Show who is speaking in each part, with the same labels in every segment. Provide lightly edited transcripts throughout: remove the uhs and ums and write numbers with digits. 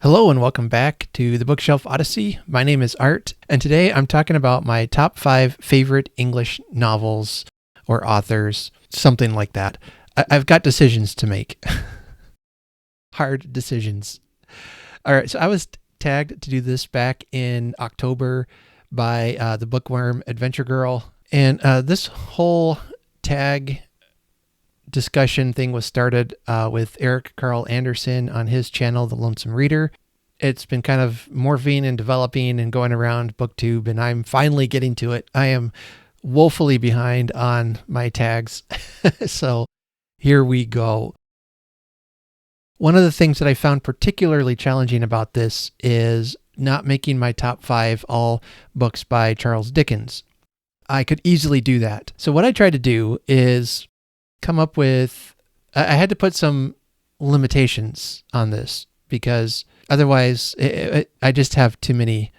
Speaker 1: Hello and welcome back to the Bookshelf Odyssey. My name is Art, and today I'm talking about my top 5 favorite English novels or authors, something like that. I've got decisions to make. Hard decisions. All right, so I was tagged to do this back in October by the bookworm Adventure Girl, and this whole tag discussion thing was started with Eric Carl Anderson on his channel, The Lonesome Reader. It's been kind of morphing and developing and going around booktube, and I'm finally getting to it. I am woefully behind on my tags. So here we go. One of the things that I found particularly challenging about this is not making my top 5 all books by Charles Dickens. I could easily do that. So what I tried to do is come up with, I had to put some limitations on this because otherwise I just have too many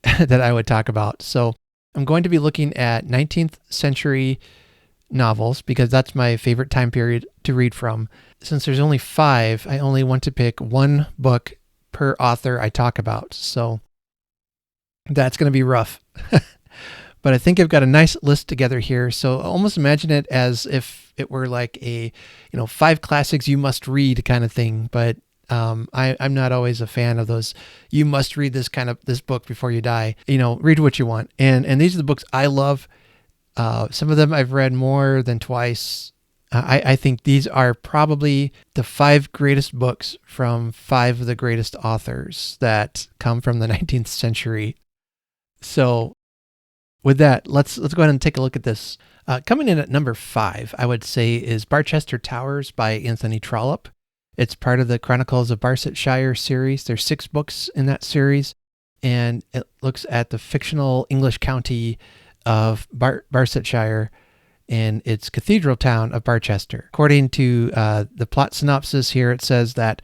Speaker 1: that I would talk about. So I'm going to be looking at 19th century novels because that's my favorite time period to read from. Since there's only 5, I only want to pick one book per author I talk about. So that's going to be rough. But I think I've got a nice list together here. So almost imagine it as if it were like a, 5 classics you must read kind of thing. But I'm not always a fan of those. You must read this book before you die. Read what you want. And these are the books I love. Some of them I've read more than twice. I think these are probably the 5 greatest books from 5 of the greatest authors that come from the 19th century. So with that, let's go ahead and take a look at this. Coming in at number 5, I would say, is Barchester Towers by Anthony Trollope. It's part of the Chronicles of Barsetshire series. There's 6 books in that series, and it looks at the fictional English county of Barsetshire and its cathedral town of Barchester. According to the plot synopsis here, it says that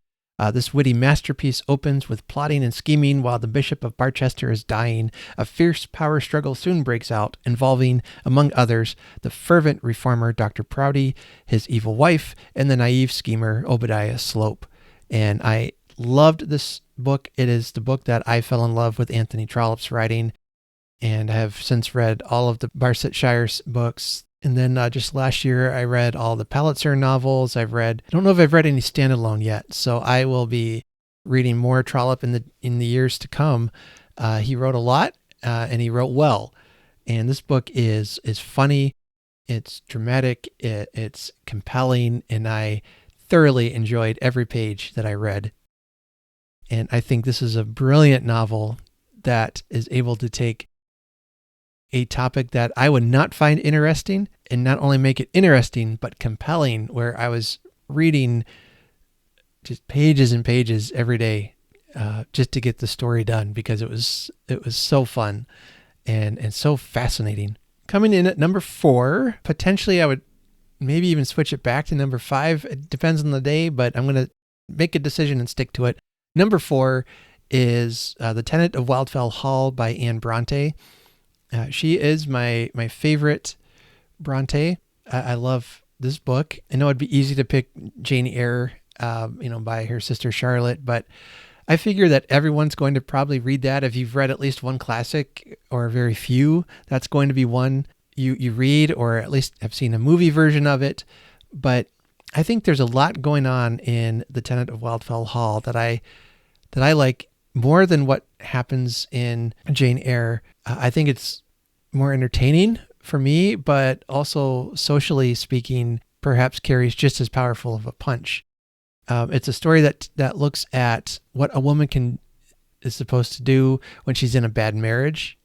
Speaker 1: this witty masterpiece opens with plotting and scheming while the Bishop of Barchester is dying. A fierce power struggle soon breaks out, involving, among others, the fervent reformer Dr. Prouty, his evil wife, and the naive schemer Obadiah Slope. And I loved this book. It is the book that I fell in love with Anthony Trollope's writing, and I have since read all of the Barsetshire books. And then just last year, I read all the Pulitzer novels. I don't know if I've read any standalone yet, so I will be reading more Trollope in the years to come. He wrote a lot, and he wrote well. And this book is funny, it's dramatic, it's compelling, and I thoroughly enjoyed every page that I read. And I think this is a brilliant novel that is able to take a topic that I would not find interesting and not only make it interesting, but compelling, where I was reading just pages and pages every day just to get the story done because it was so fun and so fascinating. Coming in at number 4, potentially I would maybe even switch it back to number 5. It depends on the day, but I'm going to make a decision and stick to it. Number 4 is The Tenant of Wildfell Hall by Anne Bronte. She is my favorite Bronte. I love this book. I know it'd be easy to pick Jane Eyre, by her sister Charlotte, but I figure that everyone's going to probably read that. If you've read at least one classic or very few, that's going to be one you read, or at least have seen a movie version of it. But I think there's a lot going on in The Tenant of Wildfell Hall that I like more than what happens in Jane Eyre. I think it's more entertaining for me, but also socially speaking, perhaps carries just as powerful of a punch. It's a story that looks at what a woman is supposed to do when she's in a bad marriage,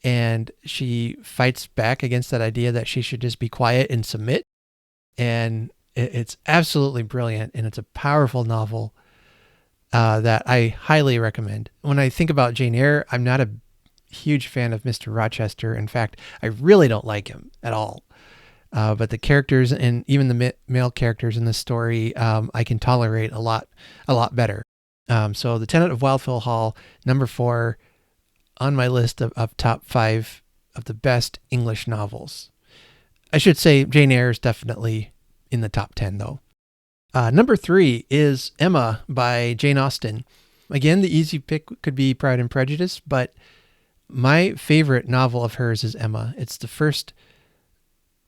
Speaker 1: and she fights back against that idea that she should just be quiet and submit. And it's absolutely brilliant, and it's a powerful novel that I highly recommend. When I think about Jane Eyre, I'm not a huge fan of Mr. Rochester. In fact, I really don't like him at all. But the characters and even the male characters in this story, I can tolerate a lot better. So The Tenant of Wildfell Hall, number 4 on my list of top 5 of the best English novels. I should say Jane Eyre is definitely in the top 10 though. Number 3 is Emma by Jane Austen. Again, the easy pick could be Pride and Prejudice, but my favorite novel of hers is Emma. It's the first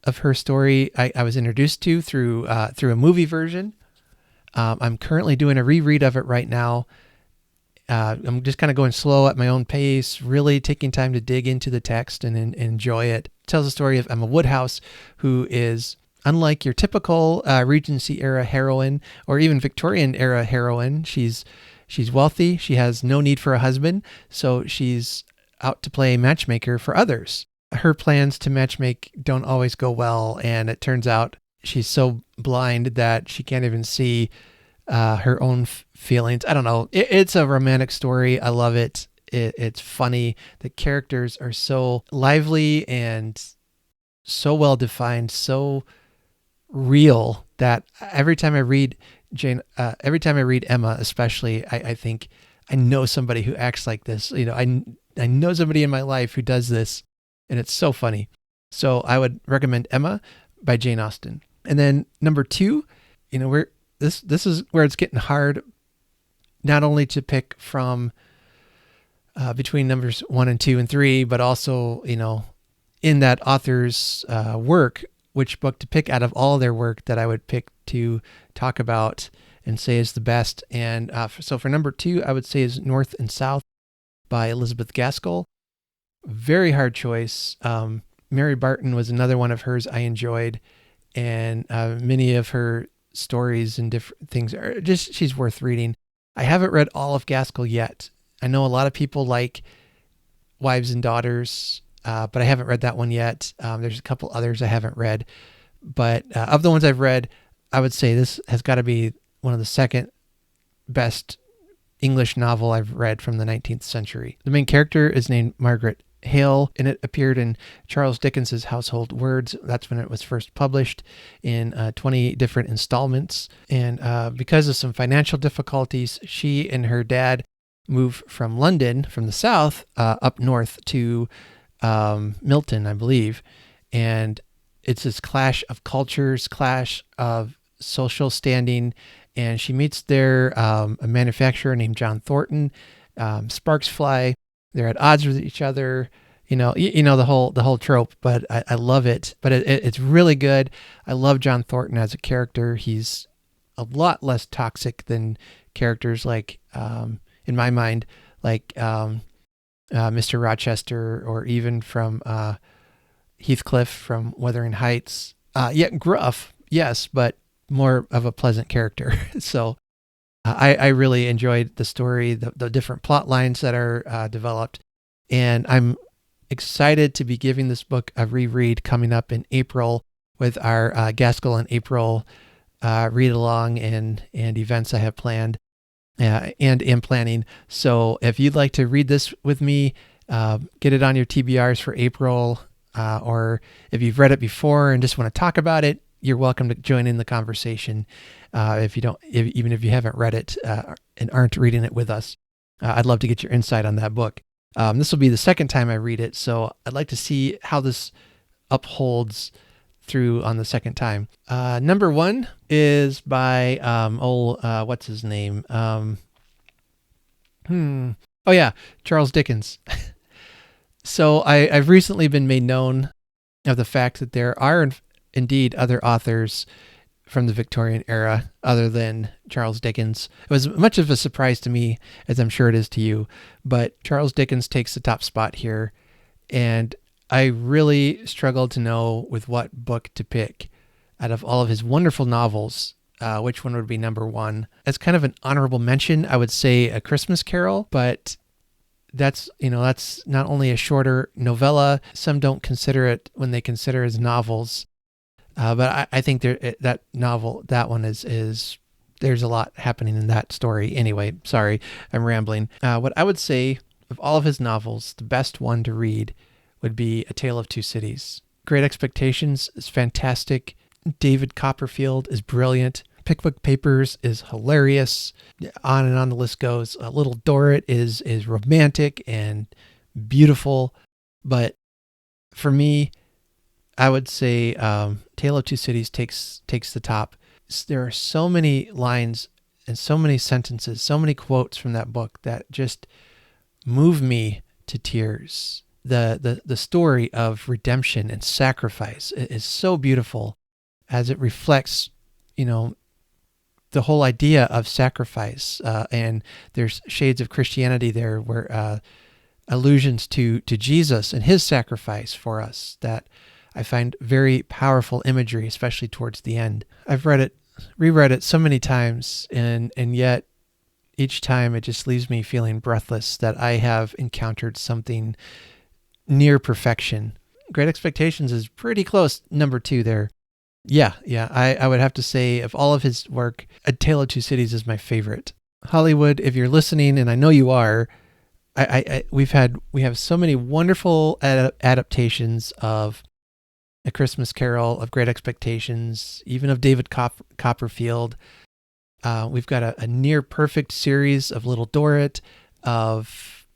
Speaker 1: of her story I was introduced to through a movie version. I'm currently doing a reread of it right now. I'm just kind of going slow at my own pace, really taking time to dig into the text and enjoy it. It tells the story of Emma Woodhouse, who is unlike your typical Regency era heroine or even Victorian era heroine. She's wealthy. She has no need for a husband, so she's out to play matchmaker for others. Her plans to matchmake don't always go well, and it turns out she's so blind that she can't even see her own feelings. I don't know. It's a romantic story. I love it. It's funny. The characters are so lively and so well defined, so real that every time I read Emma, especially, I think I know somebody who acts like this. I know somebody in my life who does this, and it's so funny. So I would recommend Emma by Jane Austen. And then number 2, this is where it's getting hard, not only to pick from between numbers 1 and 2 and 3, but also, in that author's work, which book to pick out of all their work that I would pick to talk about and say is the best. And so for number 2, I would say is North and South by Elizabeth Gaskell. Very hard choice. Mary Barton was another one of hers I enjoyed, and many of her stories and different things are just, she's worth reading. I haven't read all of Gaskell yet. I know a lot of people like Wives and Daughters, but I haven't read that one yet. There's a couple others I haven't read, but of the ones I've read, I would say this has got to be one of the second best English novel I've read from the 19th century. The main character is named Margaret Hale, and it appeared in Charles Dickens's Household Words. That's when it was first published in 20 different installments. And because of some financial difficulties, she and her dad moved from London, from the south, up north to Milton, I believe. And it's this clash of cultures, clash of social standing. And she meets there a manufacturer named John Thornton. Sparks fly. They're at odds with each other. The whole trope, but I love it. But it's really good. I love John Thornton as a character. He's a lot less toxic than characters like, in my mind, like Mr. Rochester, or even from Heathcliff from Wuthering Heights. Yet gruff, yes, but more of a pleasant character. So I really enjoyed the story, the different plot lines that are developed. And I'm excited to be giving this book a reread coming up in April with our Gaskell in April read along and events I have planned and am planning. So if you'd like to read this with me, get it on your TBRs for April, or if you've read it before and just want to talk about it, you're welcome to join in the conversation. Even if you haven't read it and aren't reading it with us, I'd love to get your insight on that book. This will be the second time I read it, so I'd like to see how this upholds through on the second time. Number 1 is by what's his name? Charles Dickens. So I've recently been made known of the fact that there are indeed other authors from the Victorian era other than Charles Dickens. It was much of a surprise to me, as I'm sure it is to you, but Charles Dickens takes the top spot here, and I really struggled to know with what book to pick out of all of his wonderful novels, which one would be number 1. As kind of an honorable mention, I would say A Christmas Carol, but that's not only a shorter novella. Some don't consider it when they consider his novels. But I think that one is there's a lot happening in that story. Anyway, sorry, I'm rambling. What I would say of all of his novels, the best one to read would be A Tale of Two Cities. Great Expectations is fantastic. David Copperfield is brilliant. Pickwick Papers is hilarious. On and on the list goes. Little Dorrit is romantic and beautiful. But for me, I would say Tale of Two Cities takes the top. There are so many lines and so many sentences, so many quotes from that book that just move me to tears. The story of redemption and sacrifice is so beautiful as it reflects, the whole idea of sacrifice. And there's shades of Christianity there where allusions to Jesus and his sacrifice for us that I find very powerful imagery, especially towards the end. I've reread it so many times, and yet each time it just leaves me feeling breathless that I have encountered something near perfection. Great Expectations is pretty close, number 2 there. Yeah, I would have to say of all of his work, A Tale of Two Cities is my favorite. Hollywood, if you're listening, and I know you are, we have so many wonderful adaptations of A Christmas Carol, of Great Expectations, even of David Copperfield. We've got a near perfect series of Little Dorrit, of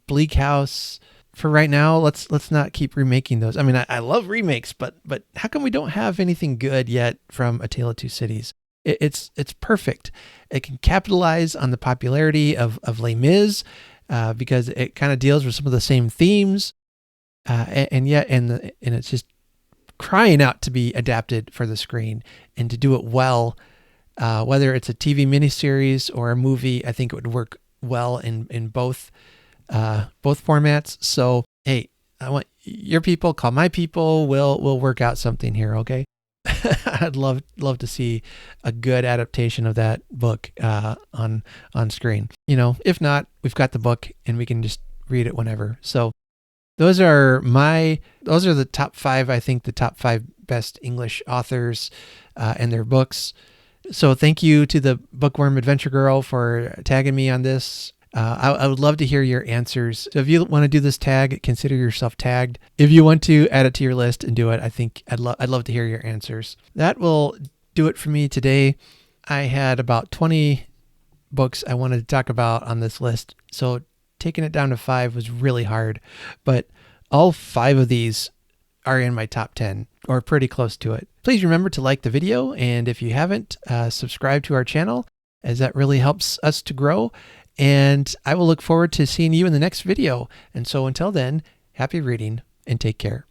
Speaker 1: Bleak House. For right now, let's not keep remaking those. I mean, I love remakes, but how come we don't have anything good yet from A Tale of Two Cities? It's perfect. It can capitalize on the popularity of Les Mis because it kind of deals with some of the same themes, and it's just crying out to be adapted for the screen and to do it well. Whether it's a TV miniseries or a movie, I think it would work well in both formats. So, hey, I want your people, call my people. We'll work out something here. Okay. I'd love to see a good adaptation of that book, on screen. If not, we've got the book and we can just read it whenever. So those are the top 5, I think the top 5 best English authors, and their books. So thank you to the Bookworm Adventure Girl for tagging me on this. I would love to hear your answers. So if you want to do this tag, consider yourself tagged. If you want to add it to your list and do it, I think I'd love to hear your answers. That will do it for me today. I had about 20 books I wanted to talk about on this list. So taking it down to 5 was really hard, but all 5 of these are in my top 10 or pretty close to it. Please remember to like the video. And if you haven't, subscribe to our channel, as that really helps us to grow. And I will look forward to seeing you in the next video. And so until then, happy reading and take care.